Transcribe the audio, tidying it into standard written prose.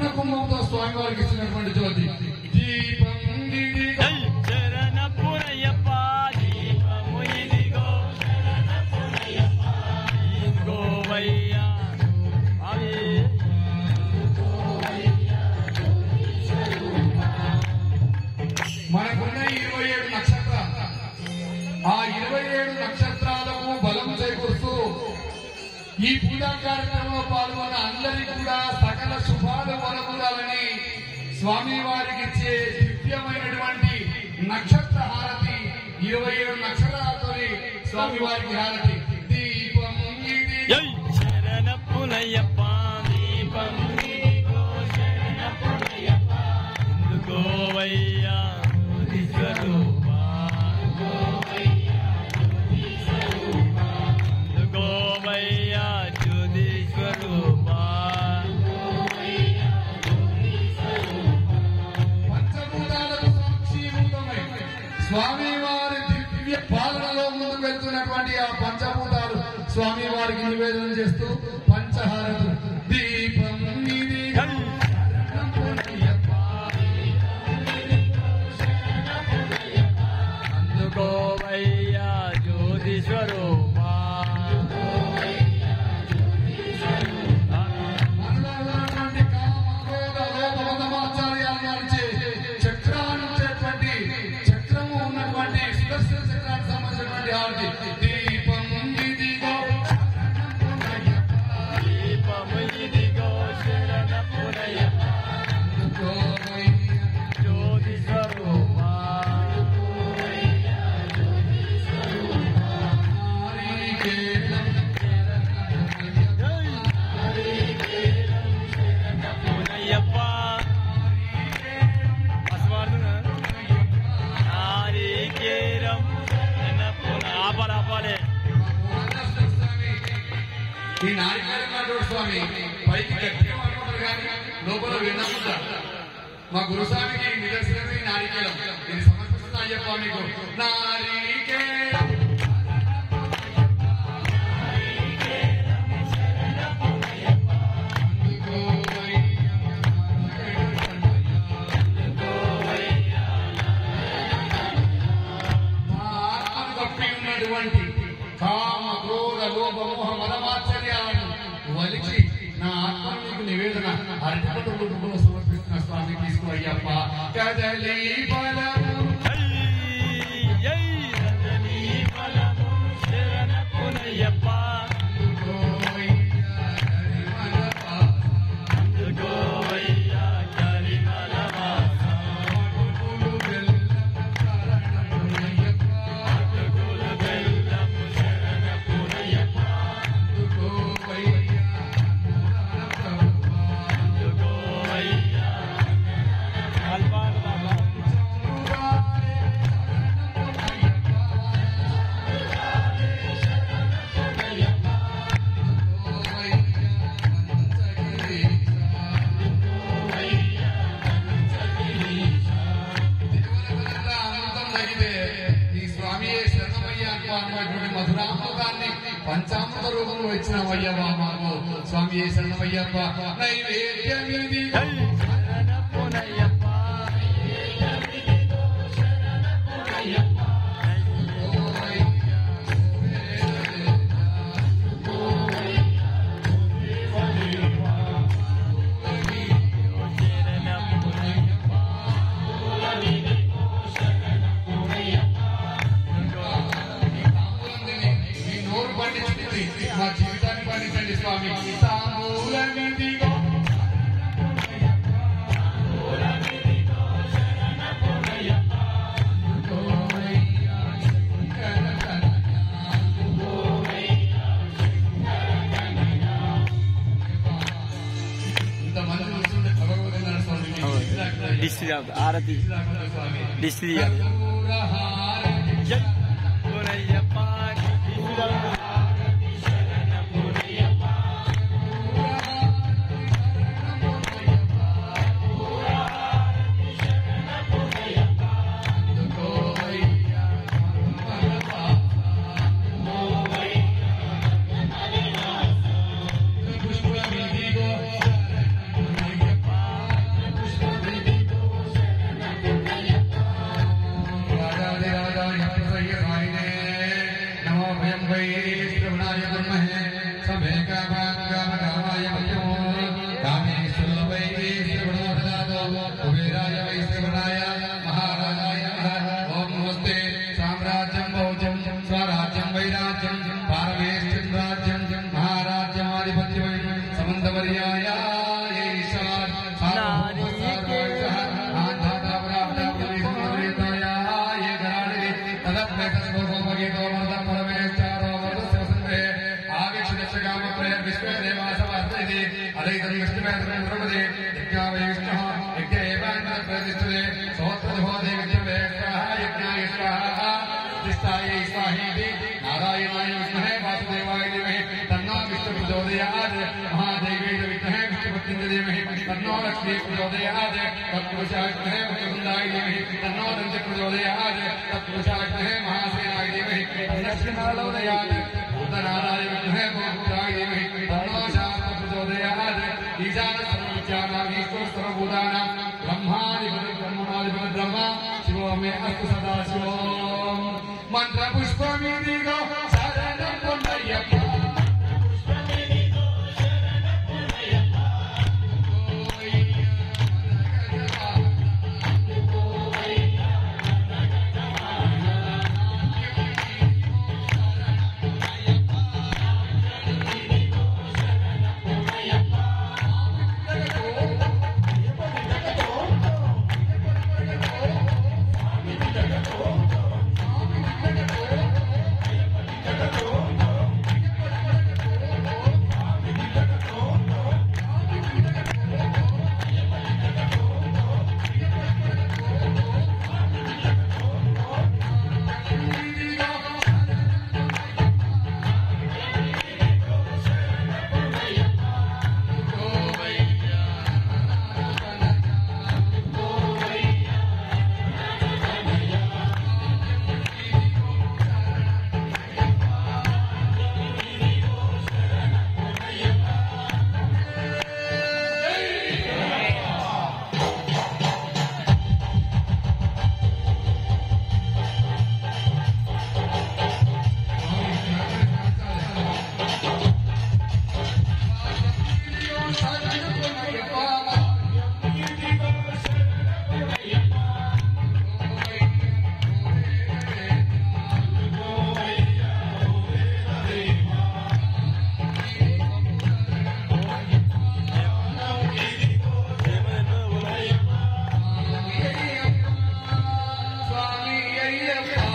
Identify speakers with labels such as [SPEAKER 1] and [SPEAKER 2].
[SPEAKER 1] పూర్ణ కుంభంతో స్వామి వారికి ఇచ్చినటువంటి జ్యోతి. దీపం మనకున్న 27 నక్షత్రాలు, ఆ 27 నక్షత్రాలకు బలం చేకూరుస్తూ ఈ పూజా కార్యక్రమంలో పాల్గొన్న అందరికీ కూడా సకల శుభాలు పొందాలని స్వామి వారికి ఇచ్చే దివ్యమైనటువంటి నక్షత్ర హారతి. 27 నక్షత్రాలతో స్వామి వారికి హారతి. దీపం
[SPEAKER 2] శరణ పునయ్యప్ప దీపం గోవయ్యా గోవయ్యా జ్యోతిస్వరూపా.
[SPEAKER 1] పంచభూతాలకు సాక్షిభూతమై స్వామి వారి దివ్య పాలనలో ముందుకు వెళ్తున్నటువంటి ఆ పంచభూతాలు స్వామి వారికి నివేదన చేస్తూ పంచహారతులు. దీపం
[SPEAKER 2] గోవయ్యా జ్యోతిస్వరూపా.
[SPEAKER 1] చక్రము ఉన్నటువంటి సుదర్శన చక్రానికి సంబంధించినటువంటి హారతి. దీపం ఇదిగో
[SPEAKER 2] దీపం ఇదిగో శరణ పునయ్యప్ప జ్యోతిస్వరూపా.
[SPEAKER 1] ఈ నారికేళ స్వామి పైకి గట్టిగా మాట్లాడతారు కానీ లోపల వినకుండా మా గురుస్వామికి నిదర్శనమే ఈ నారికేళం. ఇది సమర్పిస్తున్నా అయ్యప్ప మీకు. నారికేళం కామ క్రోధ లోభ మోహ మదమాచర్యాలను వలిచి నా ఆత్మను నీకు నివేదన అరటిపట్టు రూపంలో సమర్పిస్తున్న స్వామి తీసుకు అయ్యప్ప. కదలి బలము
[SPEAKER 2] శరణ పునయ్యప్ప గోవయ్యా కరిమల
[SPEAKER 1] పంచామృత రూపంలో ఇచ్చినవయ్యప్ప మాకు. స్వామి శరణమయ్యప్ప. నైవేద్యమిది
[SPEAKER 2] శరణ పునయ్యప్ప
[SPEAKER 1] మా జీవితాన్ని పండించండి స్వామి. తాంబూలమిదిగో ఇంతమంది చూస్తుంటే భగవద్గీత స్వామి
[SPEAKER 2] డిస్ట్రీ ఆరతి డిస్ట్రీ పునయ్యప్ప
[SPEAKER 1] प्रतिष्ठते सोत्रधो देवज्ञवे स्वाहा यज्ञाय स्वाहा दिष्टायै स्वाहेति नारायणाय विद्महे वासुदेवाय धीमहि तन्नो विष्णुः प्रचोदयात् महादेवी विद्महे विष्णुपत्न्यै धीमहि तन्नो लक्ष्मी प्रचोदयात् तत्पुरुषाय विद्महे मुकुन्दाय धीमहि तन्नो दन्ति प्रचोदयात् तत्पुरुषाय विद्महे महासेनाय धीमहि दक्षिणालोदयात् भूतनाथाय विद्महे भूपुत्राय धीमहि तन्नो शास्त्र प्रचोदयात् ईशानसर्वविद्यानामीश्वर सर्वभूतानां ब्रह्मादिपति ब्रह्मा शिवो मे अस्तु सदा शिवोम् मंत्रपुष्पमिदिगो शरणं पुण्ययप्पा स्वामी